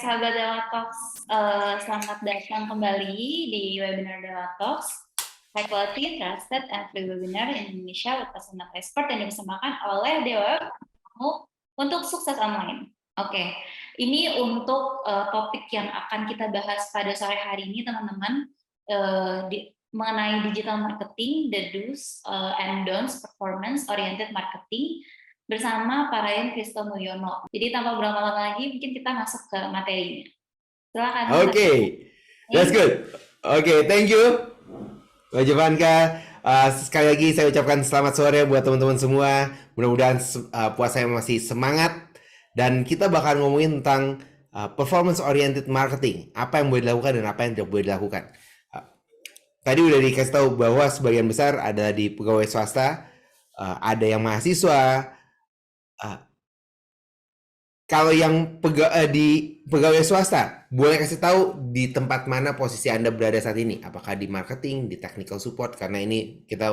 sahabat Dewa Talks, selamat datang kembali di webinar Dewa Talks, High Quality, Trusted, and Free Webinar Indonesia with Personal Expert yang dipersembahkan oleh Dewa untuk sukses online. Oke, ini untuk topik yang akan kita bahas pada sore hari ini, teman-teman, mengenai digital marketing, the do's and don'ts performance oriented marketing, bersama Pak Ryan Kristo Mulyono. Jadi tanpa berlama-lama lagi, mungkin kita masuk ke materinya. Silakan. Oke, that's good. Oke, thank you, Mbak Jovanka. Sekali lagi saya ucapkan selamat sore buat teman-teman semua. Mudah-mudahan puasanya masih semangat. Dan kita bakal ngomongin tentang performance oriented marketing. Apa yang boleh dilakukan dan apa yang tidak boleh dilakukan. Tadi udah dikasih tahu bahwa sebagian besar adalah di pegawai swasta, ada yang mahasiswa. Kalau yang di pegawai swasta, boleh kasih tahu di tempat mana posisi Anda berada saat ini? Apakah di marketing, di technical support? Karena ini kita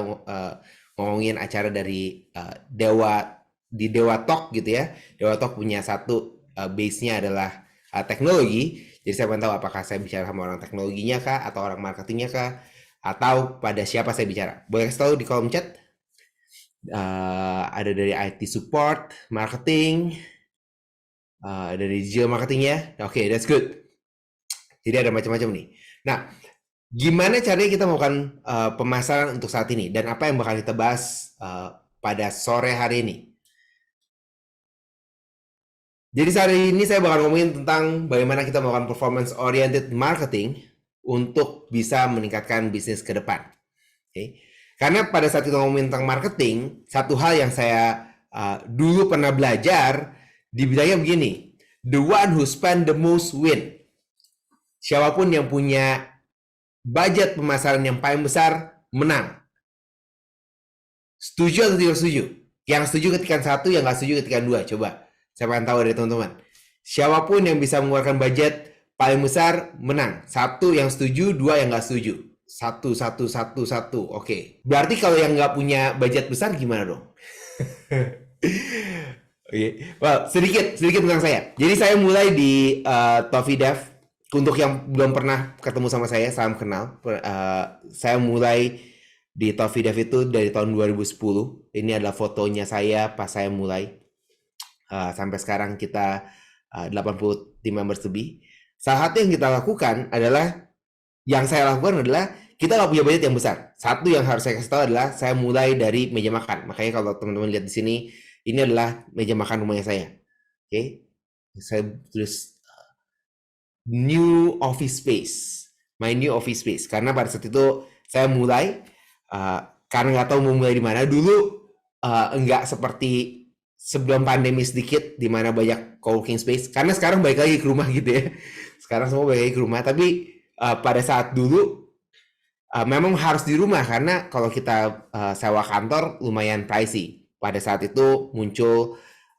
ngomongin acara dari Dewa Talk gitu ya. Dewa Talk punya satu base-nya adalah teknologi. Jadi saya pengen tahu apakah saya bicara sama orang teknologinya kah, atau orang marketingnya kah, atau pada siapa saya bicara. Boleh kasih tahu di kolom chat. Ada dari IT support, marketing, dari digital marketing ya. Oke, that's good. Jadi ada macam-macam nih. Nah, gimana caranya kita melakukan pemasaran untuk saat ini dan apa yang bakal kita bahas pada sore hari ini. Jadi saat ini saya bakal ngomongin tentang bagaimana kita melakukan performance oriented marketing untuk bisa meningkatkan bisnis ke depan. Oke. Karena pada saat kita ngomongin tentang marketing, satu hal yang saya dulu pernah belajar, dibilangnya begini, the one who spend the most win. Siapapun yang punya budget pemasaran yang paling besar, menang. Setuju atau tidak setuju? Yang setuju ketikan 1, yang nggak setuju ketikan 2. Coba, saya pengen tahu dari teman-teman. Siapapun yang bisa mengeluarkan budget paling besar, menang. 1 yang setuju, 2 yang nggak setuju. 1. Oke. Berarti kalau yang nggak punya budget besar gimana dong? Oke. Well, sedikit tentang saya. Jadi saya mulai di Toffee Dev. Untuk yang belum pernah ketemu sama saya, salam kenal. Saya mulai di Toffee Dev itu dari tahun 2010. Ini adalah fotonya saya pas saya mulai. Sampai sekarang kita 80 team members lebih. Salah satu yang kita lakukan adalah kita nggak punya budget yang besar. Satu yang harus saya kasih tahu adalah saya mulai dari meja makan. Makanya kalau teman-teman lihat di sini, ini adalah meja makan rumahnya saya. Oke, saya tulis new office space, my new office space. Karena pada saat itu saya mulai karena nggak tahu mau mulai di mana. Dulu nggak seperti sebelum pandemi sedikit, di mana banyak co-working space. Karena sekarang balik lagi ke rumah gitu ya. Sekarang semua balik lagi ke rumah. Tapi pada saat dulu memang harus di rumah karena kalau kita sewa kantor lumayan pricey. Pada saat itu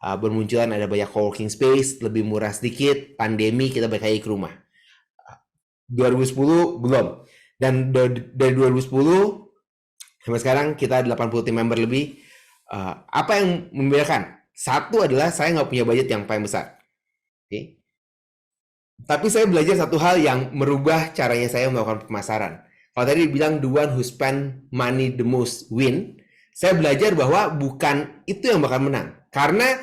bermunculan ada banyak co-working space, lebih murah sedikit, pandemi kita balik lagi ke rumah. 2010 belum. Dan dari 2010 sampai sekarang kita 80 team member lebih. Apa yang membedakan? Satu adalah saya nggak punya budget yang paling besar. Okay. Tapi saya belajar satu hal yang merubah caranya saya melakukan pemasaran. Kalau tadi bilang the one who spend money the most win, saya belajar bahwa bukan itu yang bakal menang. Karena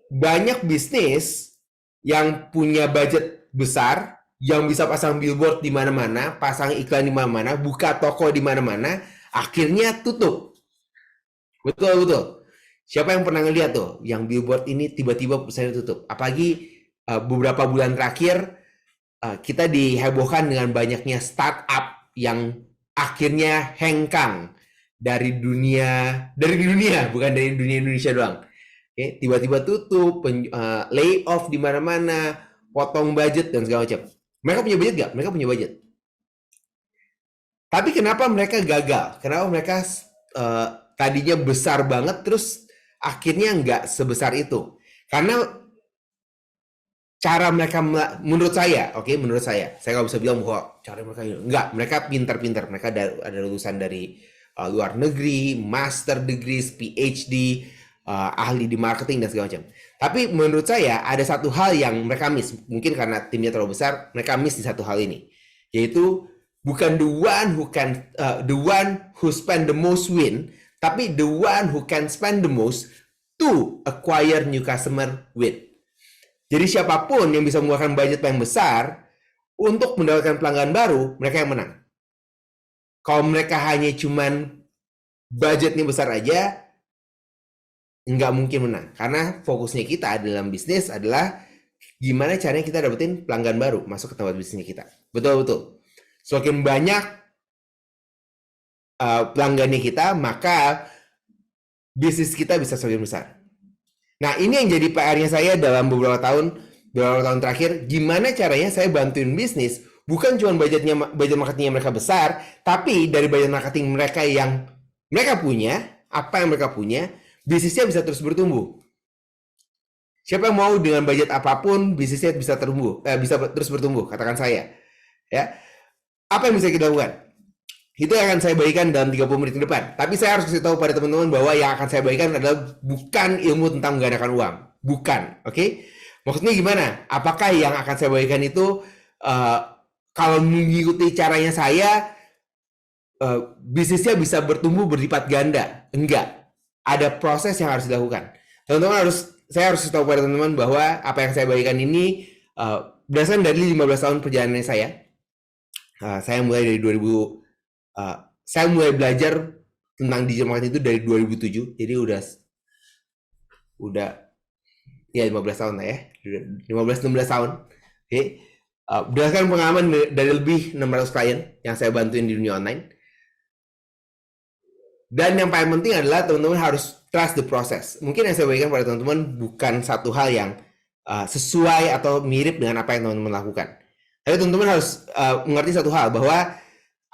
banyak bisnis yang punya budget besar, yang bisa pasang billboard di mana-mana, pasang iklan di mana-mana, buka toko di mana-mana, akhirnya tutup. Betul. Siapa yang pernah ngeliat tuh, yang billboard ini tiba-tiba perusahaan tutup? Apalagi beberapa bulan terakhir kita dihebohkan dengan banyaknya startup yang akhirnya hengkang dari dunia, bukan dari dunia Indonesia doang. Oke, tiba-tiba tutup, layoff di mana-mana, potong budget dan segala macam. Mereka punya budget nggak? Mereka punya budget. Tapi kenapa mereka gagal? Kenapa mereka tadinya besar banget, terus akhirnya nggak sebesar itu? Karena cara mereka, menurut saya nggak bisa bilang bahwa cara mereka enggak, mereka pintar-pintar, mereka ada lulusan dari luar negeri, master degrees, PhD, ahli di marketing dan segala macam. Tapi menurut saya ada satu hal yang mereka miss, mungkin karena timnya terlalu besar, mereka miss di satu hal ini, yaitu bukan the one who spend the most win, tapi the one who can spend the most to acquire new customer with. Jadi siapapun yang bisa mengeluarkan budget yang besar untuk mendapatkan pelanggan baru, mereka yang menang. Kalau mereka hanya cuman budgetnya besar aja, nggak mungkin menang. Karena fokusnya kita dalam bisnis adalah gimana caranya kita dapetin pelanggan baru masuk ke tempat bisnisnya kita. Betul-betul. Semakin banyak pelanggannya kita, maka bisnis kita bisa semakin besar. Nah, ini yang jadi PR-nya saya dalam beberapa tahun terakhir. Gimana caranya saya bantuin bisnis, bukan cuma budget marketingnya mereka besar, tapi dari budget marketing mereka yang mereka punya, apa yang mereka punya, bisnisnya bisa terus bertumbuh. Siapa yang mau dengan budget apapun, bisnisnya bisa terus bertumbuh, katakan saya. Ya. Apa yang bisa kita lakukan? Itu yang akan saya bagikan dalam 30 menit ke depan. Tapi saya harus kasih tahu pada teman-teman bahwa yang akan saya bagikan adalah bukan ilmu tentang menggandakan uang. Bukan, oke? Maksudnya gimana? Apakah yang akan saya bagikan itu kalau mengikuti caranya saya, bisnisnya bisa bertumbuh berlipat ganda? Enggak. Ada proses yang harus dilakukan. Teman-teman saya harus tahu pada teman-teman bahwa apa yang saya bagikan ini berdasarkan dari 15 tahun perjalanan saya. Saya mulai dari saya mulai belajar tentang digital marketing itu dari 2007. Jadi udah ya 15 tahun lah ya. 15-16 tahun. Oke. Berdasarkan pengalaman dari lebih 600 klien yang saya bantuin di dunia online. Dan yang paling penting adalah teman-teman harus trust the process. Mungkin yang saya berikan pada teman-teman bukan satu hal yang sesuai atau mirip dengan apa yang teman-teman lakukan. Tapi teman-teman harus mengerti satu hal, bahwa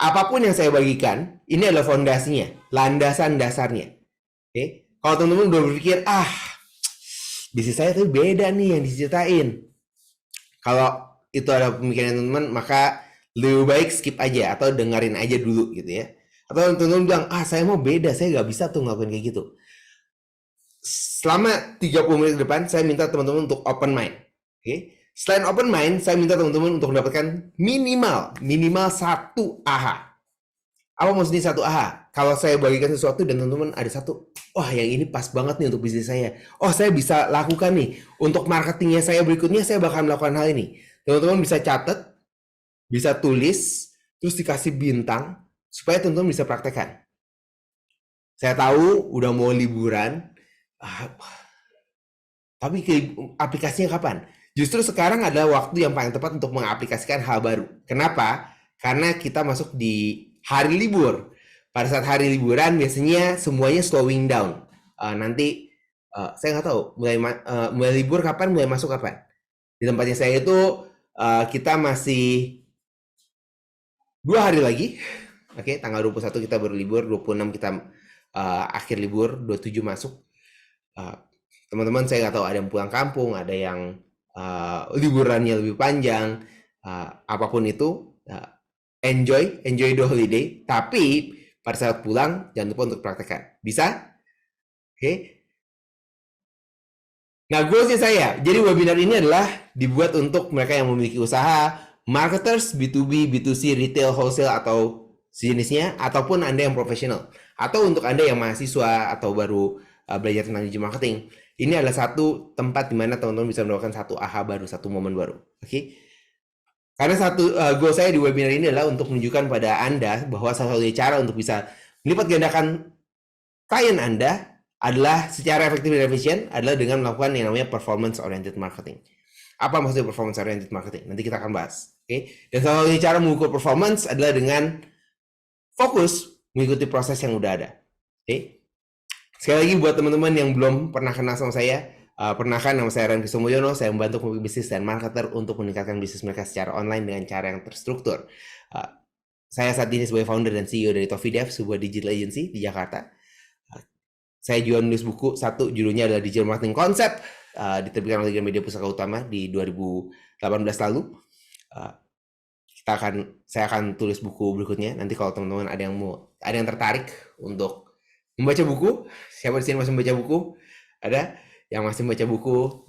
apapun yang saya bagikan, ini adalah fondasinya, landasan dasarnya. Oke? Kalau teman-teman udah berpikir, bisnis saya tuh beda nih yang diceritain. Kalau itu ada pemikiran teman-teman, maka lebih baik skip aja atau dengerin aja dulu gitu ya. Atau teman-teman bilang, saya mau beda, saya nggak bisa tuh ngelakuin kayak gitu. Selama 30 menit ke depan, saya minta teman-teman untuk open mind. Oke? Selain open mind, saya minta teman-teman untuk mendapatkan minimal satu AHA. Apa maksudnya satu AHA? Kalau saya bagikan sesuatu dan teman-teman ada satu, yang ini pas banget nih untuk bisnis saya. Saya bisa lakukan nih. Untuk marketingnya saya berikutnya, saya bakal melakukan hal ini. Teman-teman bisa catat, bisa tulis, terus dikasih bintang, supaya teman-teman bisa praktekkan. Saya tahu udah mau liburan, tapi aplikasinya kapan? Justru sekarang adalah waktu yang paling tepat untuk mengaplikasikan hal baru. Kenapa? Karena kita masuk di hari libur. Pada saat hari liburan biasanya semuanya slowing down. Nanti saya nggak tahu mulai libur kapan, mulai masuk kapan. Di tempatnya saya itu kita masih 2 hari lagi. Oke, tanggal 21 kita baru libur, 26 kita akhir libur, 27 masuk. Teman-teman saya nggak tahu, ada yang pulang kampung, ada yang liburannya lebih panjang, apapun itu, enjoy the holiday, tapi pada saat pulang jangan lupa untuk praktekkan. Bisa? Oke. Nah, goalsnya saya, jadi webinar ini adalah dibuat untuk mereka yang memiliki usaha, marketers, B2B, B2C, retail, wholesale, atau sejenisnya, ataupun Anda yang profesional, atau untuk Anda yang mahasiswa atau baru belajar tentang digital marketing. Ini adalah satu tempat di mana teman-teman bisa mendapatkan satu AHA baru, satu momen baru. Oke? Karena satu goal saya di webinar ini adalah untuk menunjukkan pada Anda bahwa salah satu cara untuk bisa melipat gandakan klien Anda adalah secara efektif dan efisien adalah dengan melakukan yang namanya performance oriented marketing. Apa maksudnya performance oriented marketing? Nanti kita akan bahas. Oke? Dan salah satu cara mengukur performance adalah dengan fokus mengikuti proses yang udah ada. Oke? Sekali lagi buat teman-teman yang belum pernah kenal sama saya, perkenalkan nama saya Ren Kristomoyono. Saya membantu pebisnis dan marketer untuk meningkatkan bisnis mereka secara online dengan cara yang terstruktur. Saya saat ini sebagai founder dan CEO dari Tofidev, sebuah digital agency di Jakarta. Saya juga nulis buku, satu judulnya adalah Digital Marketing Concept, diterbitkan oleh Media Pusaka Utama di 2018 lalu. Saya akan tulis buku berikutnya. Nanti kalau teman-teman ada yang tertarik untuk membaca buku, siapa di sini masih membaca buku? Ada yang masih baca buku,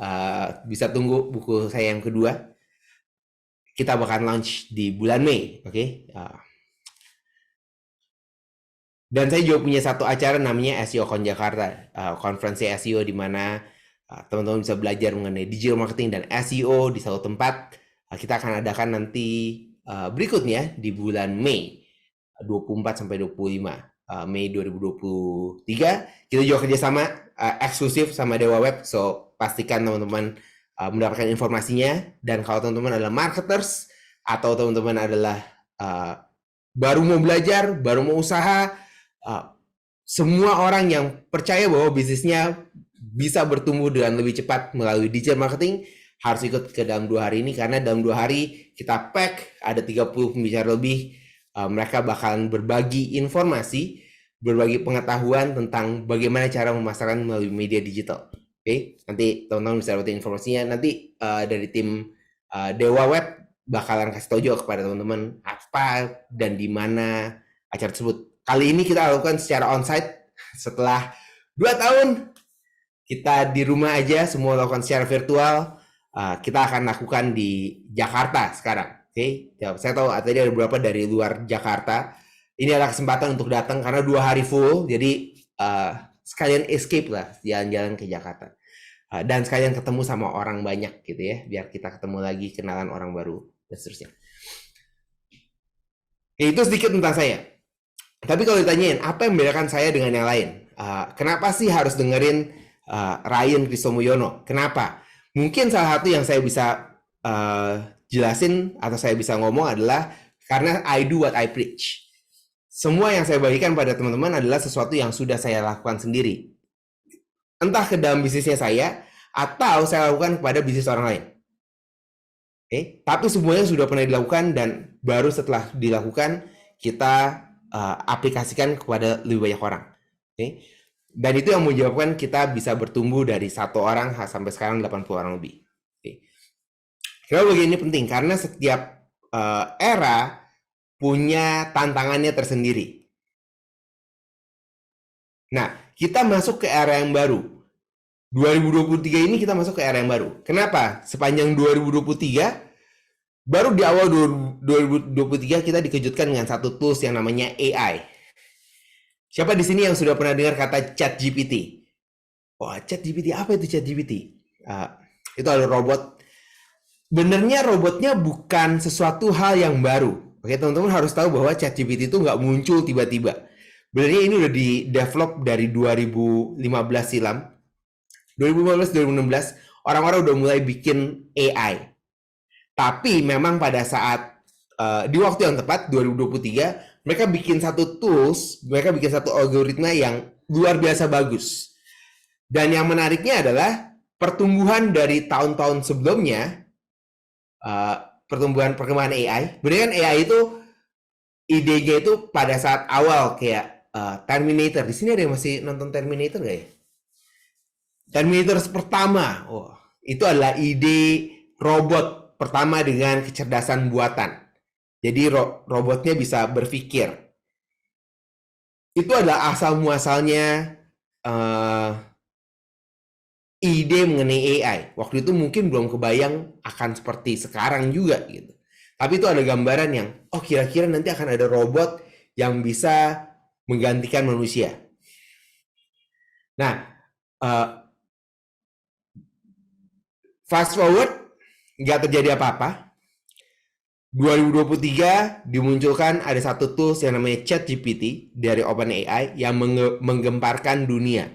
bisa tunggu buku saya yang kedua. Kita bakal launch di bulan Mei, oke? Dan saya juga punya satu acara namanya SEO Con Jakarta, konferensi SEO di mana teman-teman bisa belajar mengenai digital marketing dan SEO di satu tempat. Kita akan adakan nanti berikutnya di bulan Mei 24 sampai 25 Mei 2023. Kita juga kerjasama eksklusif sama Dewa Web, so pastikan teman-teman mendapatkan informasinya. Dan kalau teman-teman adalah marketers atau teman-teman adalah baru mau belajar, baru mau usaha, semua orang yang percaya bahwa bisnisnya bisa bertumbuh dengan lebih cepat melalui digital marketing harus ikut ke dalam 2 hari ini, karena dalam 2 hari kita pack, ada 30 pembicara lebih. Mereka bakalan berbagi informasi, berbagi pengetahuan tentang bagaimana cara memasarkan melalui media digital. Oke, nanti teman-teman bisa dapetin informasinya. Nanti dari tim Dewa Web bakalan kasih tahu juga kepada teman-teman apa dan di mana acara tersebut. Kali ini kita lakukan secara onsite setelah 2 tahun kita di rumah aja, semua lakukan secara virtual. Kita akan lakukan di Jakarta sekarang. Oke, saya tahu tadi ada beberapa dari luar Jakarta. Ini adalah kesempatan untuk datang karena 2 hari full, jadi sekalian escape lah, jalan-jalan ke Jakarta. Dan sekalian ketemu sama orang banyak gitu ya, biar kita ketemu lagi, kenalan orang baru, dan seterusnya. Itu sedikit tentang saya. Tapi kalau ditanyain, apa yang membedakan saya dengan yang lain? Kenapa sih harus dengerin Ryan Kristomulyono? Kenapa? Mungkin salah satu yang saya bisa jelasin atau saya bisa ngomong adalah karena I do what I preach. Semua yang saya bagikan pada teman-teman adalah sesuatu yang sudah saya lakukan sendiri. Entah ke dalam bisnisnya saya, atau saya lakukan kepada bisnis orang lain. Oke, tapi semuanya sudah pernah dilakukan dan baru setelah dilakukan, kita aplikasikan kepada lebih banyak orang. Oke? Dan itu yang menyebabkan kita bisa bertumbuh dari 1 orang sampai sekarang 80 orang lebih. Oke. Kenapa begini penting? Karena setiap era punya tantangannya tersendiri. Nah, kita masuk ke era yang baru. 2023 ini kita masuk ke era yang baru. Kenapa? Sepanjang 2023, baru di awal 2023 kita dikejutkan dengan satu tools yang namanya AI. Siapa di sini yang sudah pernah dengar kata ChatGPT? Wah, ChatGPT, apa itu ChatGPT? Itu adalah robot. Benernya robotnya bukan sesuatu hal yang baru. Oke, teman-teman harus tahu bahwa ChatGPT itu nggak muncul tiba-tiba. Benernya ini udah di-develop dari 2015 silam. 2015-2016, orang-orang udah mulai bikin AI. Tapi memang pada saat di waktu yang tepat, 2023, mereka bikin satu tools, mereka bikin satu algoritma yang luar biasa bagus. Dan yang menariknya adalah pertumbuhan dari tahun-tahun sebelumnya, perkembangan AI. Benar kan AI itu idenya itu pada saat awal kayak Terminator. Di sini ada yang masih nonton Terminator nggak ya? Terminator pertama, itu adalah ide robot pertama dengan kecerdasan buatan. Jadi robotnya bisa berpikir. Itu adalah asal muasalnya ide mengenai AI. Waktu itu mungkin belum kebayang akan seperti sekarang juga gitu. Tapi itu ada gambaran yang, kira-kira nanti akan ada robot yang bisa menggantikan manusia. Nah, fast forward, nggak terjadi apa-apa. 2023 dimunculkan ada satu tools yang namanya ChatGPT dari OpenAI yang menggemparkan dunia.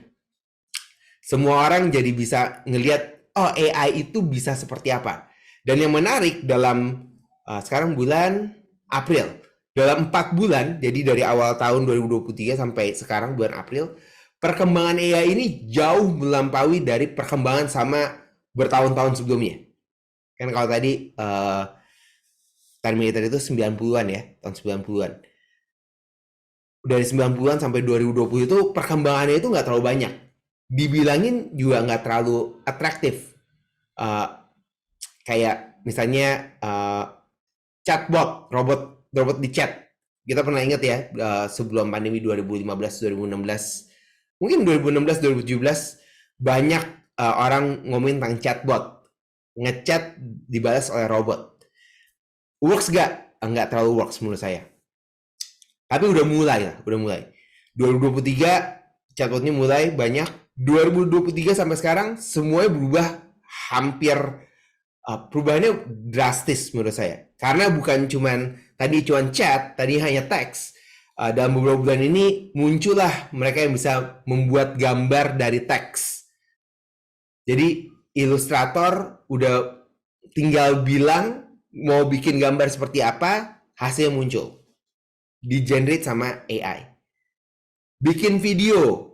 Semua orang jadi bisa ngelihat, AI itu bisa seperti apa. Dan yang menarik dalam sekarang bulan April, dalam 4 bulan, jadi dari awal tahun 2023 sampai sekarang bulan April, perkembangan AI ini jauh melampaui dari perkembangan sama bertahun-tahun sebelumnya. Kan kalau tadi Terminator itu 90-an ya, tahun 90-an. Dari 90-an sampai 2020 itu perkembangannya itu nggak terlalu banyak. Dibilangin juga nggak terlalu atraktif. Kayak misalnya chatbot, robot di chat. Kita pernah ingat ya, sebelum pandemi 2015-2016, mungkin 2016-2017, banyak orang ngomongin tentang chatbot, ngechat dibalas oleh robot. Works gak? Nggak terlalu works menurut saya. Tapi udah mulai lah, udah mulai. 2023 chatbotnya mulai banyak. 2023 sampai sekarang semuanya berubah hampir perubahannya drastis menurut saya. Karena bukan cuman chat, tadi hanya teks. Dalam beberapa bulan ini muncullah mereka yang bisa membuat gambar dari teks. Jadi Illustrator udah tinggal bilang mau bikin gambar seperti apa, hasilnya muncul. Di-generate sama AI. Bikin video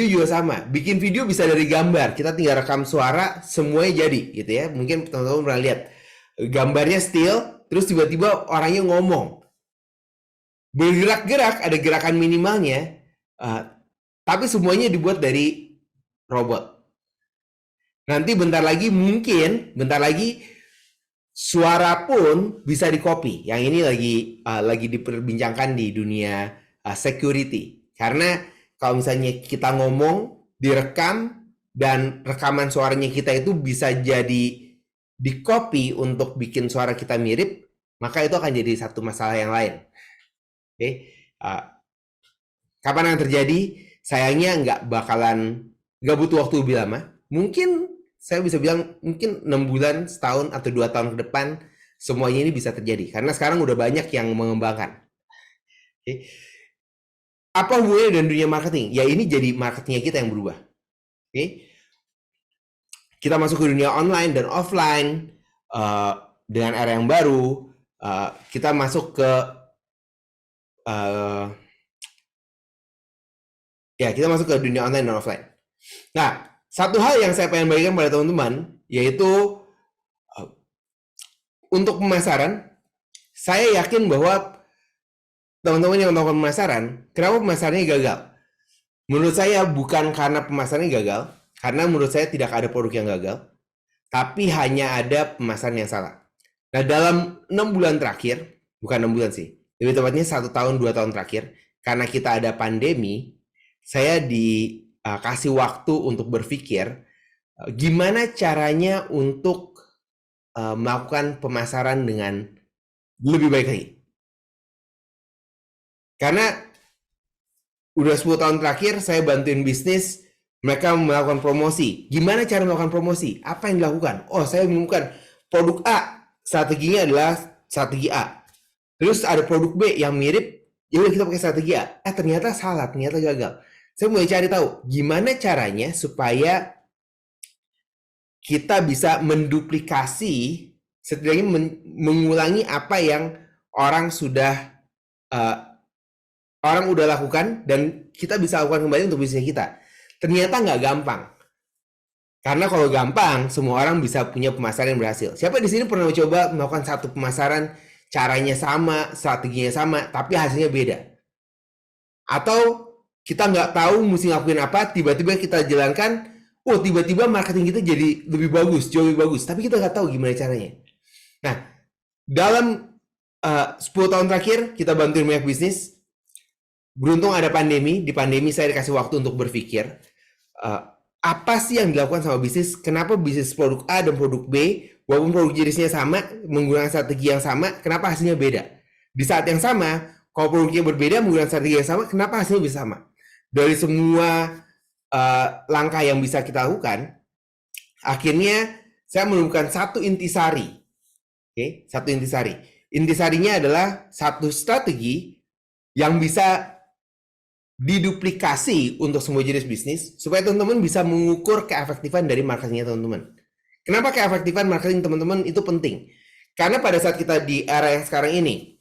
juga sama. Bikin video bisa dari gambar. Kita tinggal rekam suara, semuanya jadi, gitu ya. Mungkin teman-teman pernah lihat. Gambarnya still, terus tiba-tiba orangnya ngomong. Bergerak-gerak, ada gerakan minimalnya, tapi semuanya dibuat dari robot. Nanti bentar lagi suara pun bisa di-copy. Yang ini lagi diperbincangkan di dunia security. Karena kalau misalnya kita ngomong, direkam, dan rekaman suaranya kita itu bisa jadi di-copy untuk bikin suara kita mirip, maka itu akan jadi satu masalah yang lain. Oke, kapan akan terjadi? Sayangnya nggak butuh waktu lebih lama. Mungkin saya bisa bilang mungkin 6 bulan, setahun, atau 2 tahun ke depan semuanya ini bisa terjadi. Karena sekarang udah banyak yang mengembangkan. Oke. Apa hubungannya dengan dunia marketing? Ya ini jadi marketingnya kita yang berubah. Oke. Kita masuk ke dunia online dan offline dengan era yang baru. Kita masuk ke kita masuk ke dunia online dan offline. Nah, satu hal yang saya pengen bagikan pada teman-teman, yaitu untuk pemasaran, saya yakin bahwa teman-teman yang melakukan pemasaran, kenapa pemasarannya gagal? Menurut saya bukan karena pemasarannya gagal, karena menurut saya tidak ada produk yang gagal, tapi hanya ada pemasaran yang salah. Nah, dalam 6 bulan terakhir, bukan 6 bulan sih, lebih tepatnya 1 tahun, 2 tahun terakhir, karena kita ada pandemi, saya dikasih waktu untuk berpikir gimana caranya untuk melakukan pemasaran dengan lebih baik lagi. Karena udah 10 tahun terakhir saya bantuin bisnis, mereka melakukan promosi. Gimana cara melakukan promosi? Apa yang dilakukan? Oh, saya menemukan produk A, strateginya adalah strategi A. Terus ada produk B yang mirip, ya udah kita pakai strategi A. Ternyata salah, ternyata gagal. Saya mulai cari tahu gimana caranya supaya kita bisa menduplikasi, setidaknya mengulangi apa yang orang udah lakukan dan kita bisa lakukan kembali untuk bisnis kita. Ternyata nggak gampang. Karena kalau gampang, semua orang bisa punya pemasaran yang berhasil. Siapa di sini pernah coba melakukan satu pemasaran, caranya sama, strateginya sama, tapi hasilnya beda? Atau kita nggak tahu mesti ngakuin apa, tiba-tiba kita jalankan, tiba-tiba marketing kita jadi lebih bagus, jauh lebih bagus, tapi kita nggak tahu gimana caranya. Nah, dalam 10 tahun terakhir, kita bantuin banyak bisnis. Beruntung ada pandemi, di pandemi saya dikasih waktu untuk berpikir, apa sih yang dilakukan sama bisnis, kenapa bisnis produk A dan produk B, walaupun produk jenisnya sama, menggunakan strategi yang sama, kenapa hasilnya beda? Di saat yang sama, kalau produknya berbeda, menggunakan strategi yang sama, kenapa hasilnya bisa sama? Dari semua langkah yang bisa kita lakukan, akhirnya saya menemukan satu intisari. Oke, satu intisari. Intisarinya adalah satu strategi yang bisa diduplikasi untuk semua jenis bisnis, supaya teman-teman bisa mengukur keefektifan dari marketingnya teman-teman. Kenapa keefektifan marketing teman-teman itu penting? Karena pada saat kita di era yang sekarang ini,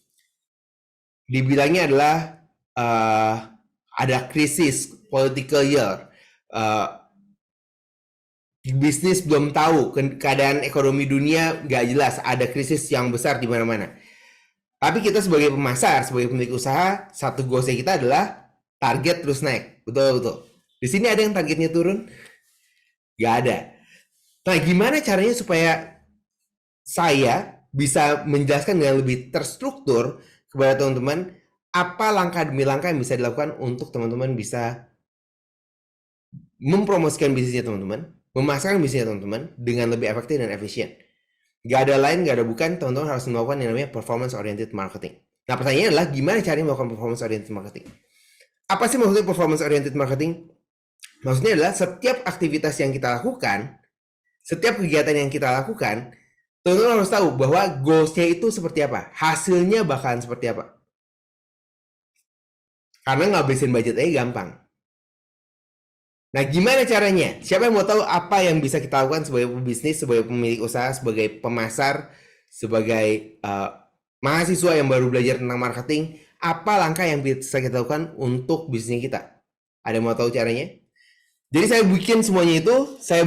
dibilangnya adalah ada krisis political year, bisnis belum tahu, keadaan ekonomi dunia nggak jelas, ada krisis yang besar di mana-mana. Tapi kita sebagai pemasar, sebagai pemilik usaha, satu goalsnya kita adalah target terus naik, betul. Di sini ada yang targetnya turun? Nggak ada. Nah, gimana caranya supaya saya bisa menjelaskan dengan lebih terstruktur kepada teman-teman apa langkah demi langkah yang bisa dilakukan untuk teman-teman bisa mempromosikan bisnisnya teman-teman, memasarkan bisnisnya teman-teman dengan lebih efektif dan efisien. Gak ada lain, gak ada bukan, teman-teman harus melakukan yang namanya performance oriented marketing. Nah, pertanyaannya adalah gimana caranya melakukan performance oriented marketing? Apa sih maksudnya performance oriented marketing? Maksudnya adalah setiap aktivitas yang kita lakukan, setiap kegiatan yang kita lakukan, teman-teman harus tahu bahwa goals-nya itu seperti apa, hasilnya bakalan seperti apa. Karena ngabisin budget aja gampang. Nah, gimana caranya? Siapa yang mau tahu apa yang bisa kita lakukan sebagai pebisnis, sebagai pemilik usaha, sebagai pemasar, sebagai mahasiswa yang baru belajar tentang marketing? Apa langkah yang bisa kita lakukan untuk bisnis kita? Ada yang mau tahu caranya? Jadi saya bikin semuanya itu, saya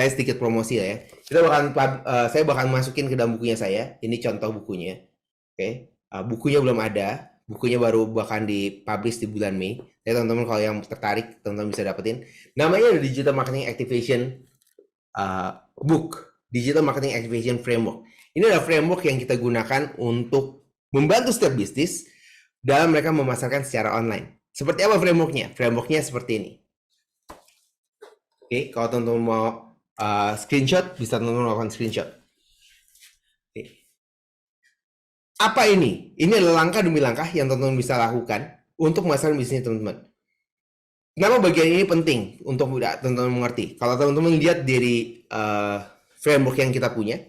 sedikit promosi ya. Saya bakal masukin ke dalam bukunya saya. Ini contoh bukunya. Oke. Bukunya belum ada. Bukunya baru bahkan dipublish di bulan Mei. Ya teman-teman kalau yang tertarik, teman-teman bisa dapetin. Namanya Digital Marketing Activation Book. Digital Marketing Activation Framework. Ini adalah framework yang kita gunakan untuk membantu setiap bisnis dalam mereka memasarkan secara online. Seperti apa frameworknya? Frameworknya seperti ini. Oke, kalau teman-teman mau screenshot, bisa teman-teman melakukan screenshot. Oke. Apa ini? Ini adalah langkah demi langkah yang teman-teman bisa lakukan untuk memasarkan bisnis teman-teman. Kenapa bagian ini penting untuk teman-teman mengerti? Kalau teman-teman lihat dari framework yang kita punya,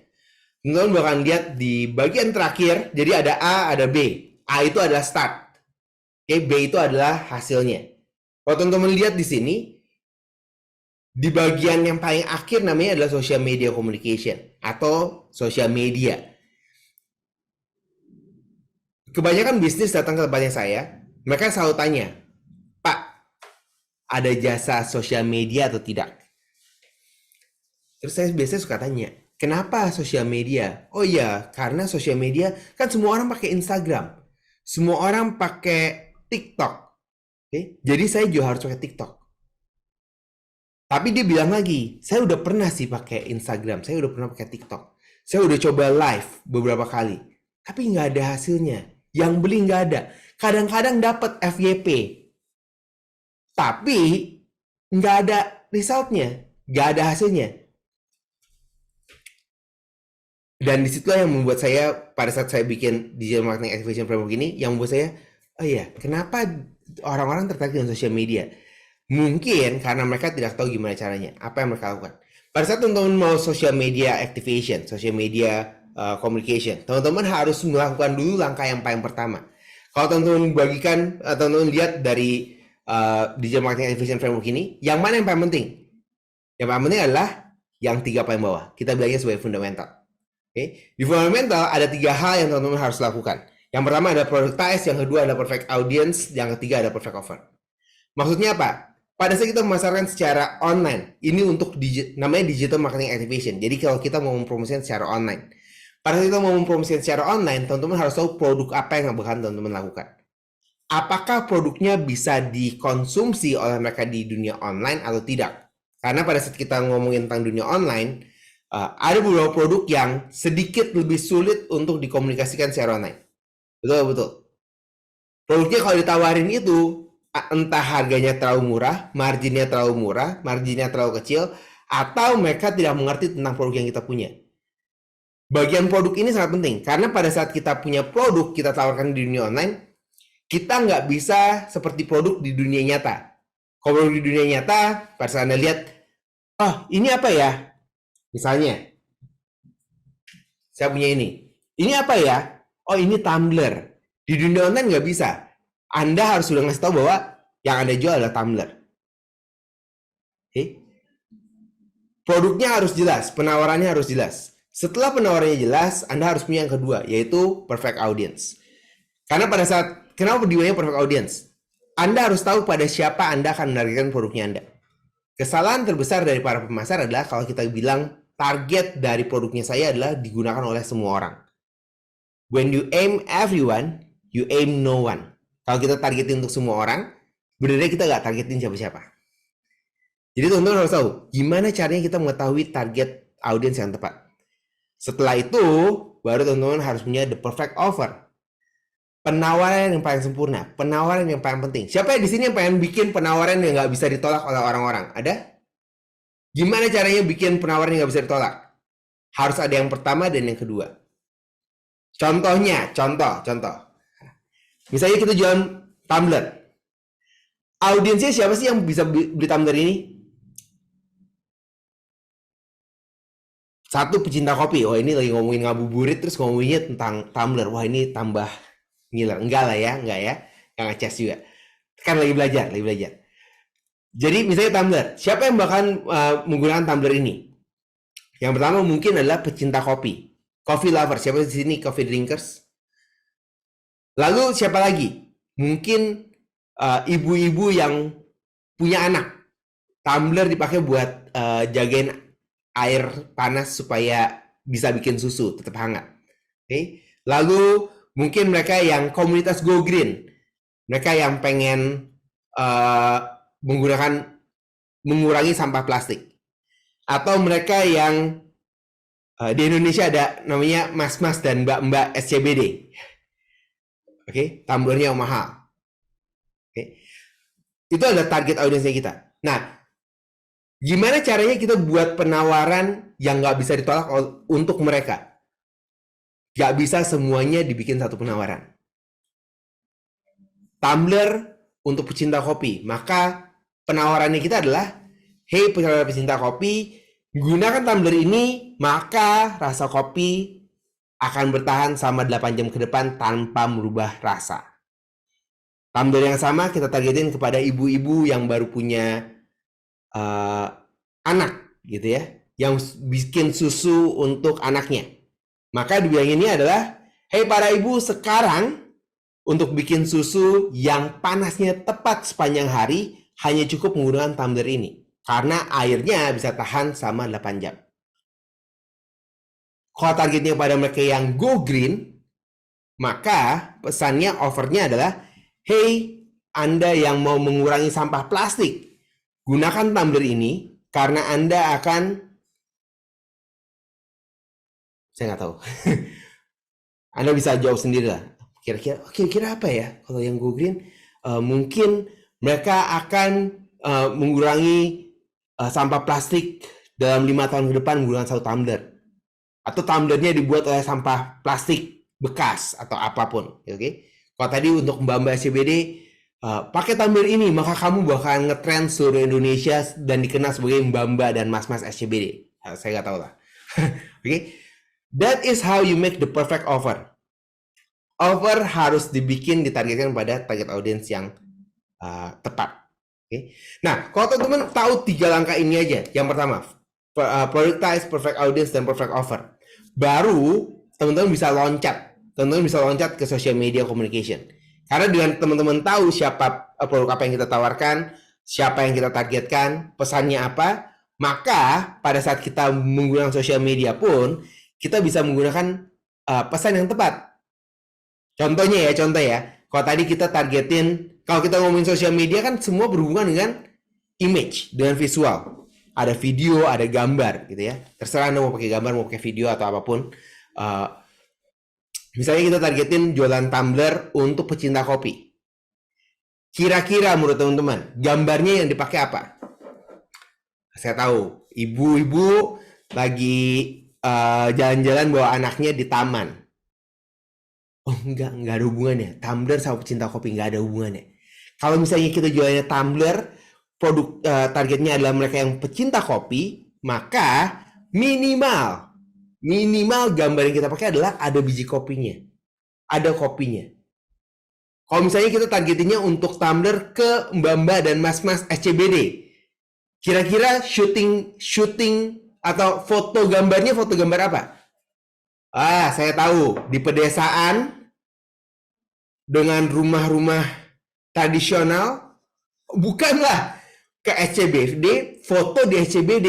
teman-teman bakal lihat di bagian terakhir, jadi ada A, ada B. A itu adalah start. Oke, B itu adalah hasilnya. Kalau teman-teman lihat di sini, di bagian yang paling akhir namanya adalah social media communication atau social media. Kebanyakan bisnis datang ke tempatnya saya, mereka selalu tanya, Pak, ada jasa sosial media atau tidak? Terus saya biasanya suka tanya, kenapa sosial media? Oh iya, karena sosial media kan semua orang pakai Instagram, semua orang pakai TikTok. Oke? Jadi saya juga harus pakai TikTok. Tapi dia bilang lagi, saya udah pernah sih pakai Instagram, saya udah pernah pakai TikTok. Saya udah coba live beberapa kali, tapi nggak ada hasilnya. Yang beli nggak ada. Kadang-kadang dapat FYP, tapi nggak ada resultnya, nggak ada hasilnya. Dan disitulah yang membuat saya, pada saat saya bikin Digital Marketing Activation Framework ini, yang membuat saya, oh iya, kenapa orang-orang tertarik dengan sosial media? Mungkin karena mereka tidak tahu gimana caranya, apa yang mereka lakukan. Pada saat teman-teman mau social media activation, social media communication, teman-teman harus melakukan dulu langkah yang paling pertama. Kalau teman-teman bagikan, teman-teman lihat dari Digital Marketing Activation Framework ini, yang mana yang paling penting? Yang paling penting adalah yang 3 paling bawah. Kita bilangnya sebagai fundamental. Oke? Di fundamental ada 3 hal yang teman-teman harus lakukan. Yang pertama adalah productize, yang kedua adalah perfect audience, yang ketiga adalah perfect offer. Maksudnya apa? Pada saat kita memasarkan secara online, ini untuk namanya digital marketing activation. Jadi kalau kita mau mempromosikan secara online, pada saat kita mau mempromosikan secara online, teman-teman harus tahu produk apa yang bakal teman-teman lakukan. Apakah produknya bisa dikonsumsi oleh mereka di dunia online atau tidak? Karena pada saat kita ngomongin tentang dunia online, ada beberapa produk yang sedikit lebih sulit untuk dikomunikasikan secara online. Betul. Produknya kalau ditawarin itu, entah harganya terlalu murah, marginnya terlalu kecil, atau mereka tidak mengerti tentang produk yang kita punya. Bagian produk ini sangat penting, karena pada saat kita punya produk, kita tawarkan di dunia online, kita nggak bisa seperti produk di dunia nyata. Kalau produk di dunia nyata, pada saat Anda lihat, oh ini apa ya? Misalnya, saya punya ini. Ini apa ya? Oh ini tumbler. Di dunia online nggak bisa. Anda harus sudah ngasih tahu bahwa yang Anda jual adalah tumbler. Oke? Produknya harus jelas, penawarannya harus jelas. Setelah penawarannya jelas, Anda harus punya yang kedua, yaitu perfect audience. Karena pada saat, kenapa dimana perfect audience? Anda harus tahu pada siapa Anda akan menargetkan produknya Anda. Kesalahan terbesar dari para pemasar adalah kalau kita bilang target dari produknya saya adalah digunakan oleh semua orang. When you aim everyone, you aim no one. Kalau kita targetin untuk semua orang, sebenarnya kita nggak targetin siapa-siapa. Jadi teman-teman harus tahu gimana caranya kita mengetahui target audiens yang tepat. Setelah itu, baru teman-teman harus punya the perfect offer. penawaran yang paling sempurna, penawaran yang paling penting. Siapa yang di sini yang pengen bikin penawaran yang nggak bisa ditolak oleh orang-orang? Ada? Gimana caranya bikin penawaran yang nggak bisa ditolak? Harus ada yang pertama dan yang kedua. Contohnya, contoh. Misalnya kita jualan tumbler. Audiensnya siapa sih yang bisa beli tumbler ini? Satu, pecinta kopi. Oh, ini lagi ngomongin ngabuburit terus ngomonginnya tentang tumbler. Wah, ini tambah ngiler. Enggak lah ya, enggak ya. Enggak ngecas juga. Kan lagi belajar. Jadi misalnya tumbler. Siapa yang bahkan menggunakan tumbler ini? Yang pertama mungkin adalah pecinta kopi. Coffee lover. Siapa di sini coffee drinkers? Lalu siapa lagi? Mungkin ibu-ibu yang punya anak. Tumbler dipakai buat jagain air panas supaya bisa bikin susu tetap hangat. Okay? Lalu mungkin mereka yang komunitas Go Green, mereka yang pengen mengurangi sampah plastik, atau mereka yang di Indonesia ada namanya mas-mas dan mbak-mbak SCBD. Oke, tumblernya mahal. Oke. Itu adalah target audiensnya kita. Nah, gimana caranya kita buat penawaran yang nggak bisa ditolak untuk mereka? Nggak bisa semuanya dibikin satu penawaran. Tumbler untuk pecinta kopi. Maka penawarannya kita adalah, hey pecinta kopi, gunakan tumbler ini, maka rasa kopi akan bertahan selama 8 jam ke depan tanpa merubah rasa. Tumbler yang sama kita targetin kepada ibu-ibu yang baru punya anak gitu ya, yang bikin susu untuk anaknya. Maka dibilanginnya adalah, hey para ibu, sekarang untuk bikin susu yang panasnya tepat sepanjang hari hanya cukup menggunakan tumbler ini karena airnya bisa tahan selama 8 jam. Kalau targetnya pada mereka yang go green, maka pesannya, offernya adalah, hey Anda yang mau mengurangi sampah plastik, gunakan tumbler ini karena Anda akan, saya nggak tahu. Anda bisa jawab sendiri lah. Kira-kira apa ya kalau yang go green? Mungkin mereka akan mengurangi sampah plastik dalam 5 tahun ke depan menggunakan satu tumbler. Atau tumblernya dibuat oleh sampah plastik bekas atau apapun. Oke? Kalau tadi untuk mbak-mbak SCBD, pakai tumbler ini, maka kamu bakal ngetrend seluruh Indonesia dan dikenal sebagai mbak-mbak dan mas-mas SCBD. Saya nggak tahu lah. Oke? That is how you make the perfect offer. Offer harus dibikin, ditargetkan pada target audience yang tepat. Okay? Nah, kalau teman-teman tahu 3 langkah ini aja. Yang pertama, prioritize, perfect audience, dan perfect offer. Baru teman-teman bisa loncat. Teman-teman bisa loncat ke social media communication. Karena dengan teman-teman tahu siapa produk apa yang kita tawarkan, siapa yang kita targetkan, pesannya apa, maka pada saat kita menggunakan social media pun, kita bisa menggunakan pesan yang tepat. Contoh ya. Kalau tadi kita targetin, kalau kita ngomongin social media kan semua berhubungan dengan image, dengan visual. Ada video, ada gambar gitu ya. Terserah Anda mau pakai gambar, mau pakai video atau apapun. Misalnya kita targetin jualan tumbler untuk pecinta kopi. Kira-kira menurut teman-teman, gambarnya yang dipakai apa? Saya tahu, ibu-ibu lagi jalan-jalan bawa anaknya di taman. Oh enggak ada hubungannya. Tumbler sama pecinta kopi enggak ada hubungannya. Kalau misalnya kita jualnya tumbler, produk targetnya adalah mereka yang pecinta kopi, maka minimal gambar yang kita pakai adalah ada biji kopinya, ada kopinya. Kalau misalnya kita targetinnya untuk tumbler ke mbak-mbak dan mas-mas SCBD, kira-kira syuting atau foto gambar apa? Saya tahu, di pedesaan dengan rumah-rumah tradisional. Bukanlah ke SCBD, foto di SCBD.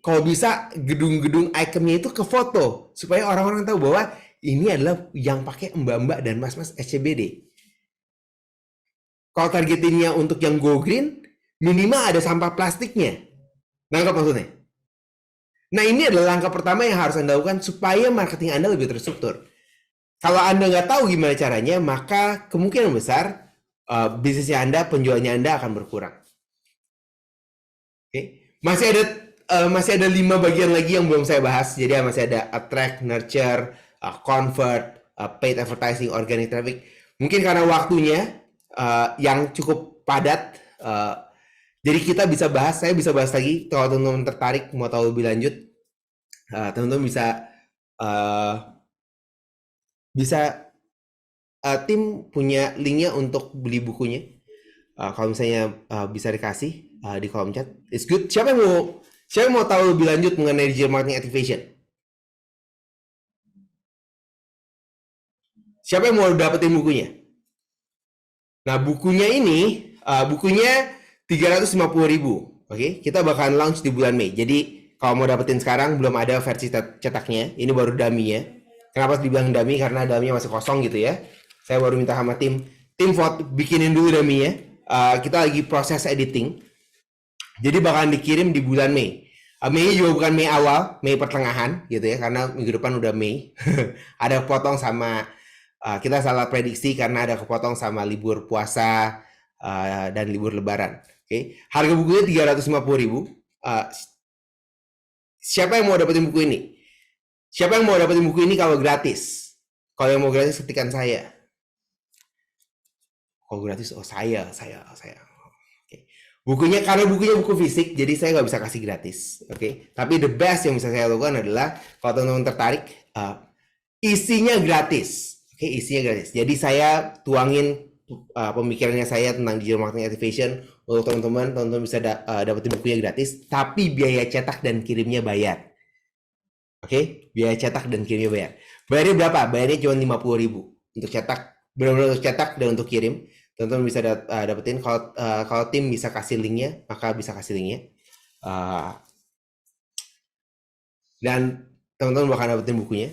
Kalau bisa gedung-gedung ikonnya itu ke foto supaya orang-orang tahu bahwa ini adalah yang pakai mbak-mbak dan mas-mas SCBD. Kalau targetinnya untuk yang go green, minimal ada sampah plastiknya. Nangkap maksudnya? Nah, ini adalah langkah pertama yang harus Anda lakukan supaya marketing Anda lebih terstruktur. Kalau Anda nggak tahu gimana caranya, maka kemungkinan besar bisnisnya Anda, penjualnya Anda akan berkurang. Oke, masih ada 5 bagian lagi yang belum saya bahas. Jadi masih ada attract, nurture, convert, paid advertising, organic traffic. Mungkin karena waktunya yang cukup padat, jadi kita bisa bahas, saya bisa bahas lagi. Kalau teman-teman tertarik mau tahu lebih lanjut, teman-teman bisa tim punya linknya untuk beli bukunya. Kalau misalnya bisa dikasih di kolom chat, it's good. Siapa yang mau tahu lebih lanjut mengenai digital marketing activation? Siapa yang mau dapetin bukunya? Nah, bukunya ini, bukunya 350.000. Oke, kita bakalan launch di bulan Mei. Jadi, kalau mau dapetin sekarang, belum ada versi cetaknya. Ini baru dummy-nya. Kenapa dibilang dummy? Karena dummy-nya masih kosong gitu ya. Saya baru minta sama tim vote bikinin dulu dummy-nya. Kita lagi proses editing. Jadi bakalan dikirim di bulan Mei. Mei juga bukan Mei awal, Mei pertengahan gitu ya, karena minggu depan udah Mei. Ada potong sama kita salah prediksi karena ada kepotong sama libur puasa dan libur lebaran. Oke, harga bukunya 350.000. Siapa yang mau dapetin buku ini? Siapa yang mau dapetin buku ini kalau gratis? Kalau yang mau gratis ketikan saya. Kalau gratis, oh saya. Oke. Karena bukunya buku fisik, jadi saya nggak bisa kasih gratis. Oke, tapi the best yang bisa saya lakukan adalah kalau teman-teman tertarik, isinya gratis. Oke, isinya gratis. Jadi saya tuangin pemikirannya saya tentang digital marketing activation untuk teman-teman bisa dapetin bukunya gratis, tapi biaya cetak dan kirimnya bayar. Oke, biaya cetak dan kirimnya bayar. Bayarnya berapa? Bayarnya cuma 50.000 untuk cetak, benar-benar untuk cetak dan untuk kirim. Teman-teman bisa dapetin. Kalau tim bisa kasih linknya, maka bisa kasih linknya. Dan teman-teman bakal dapetin bukunya.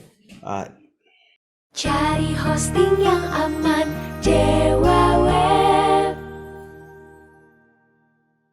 Cari hosting yang aman,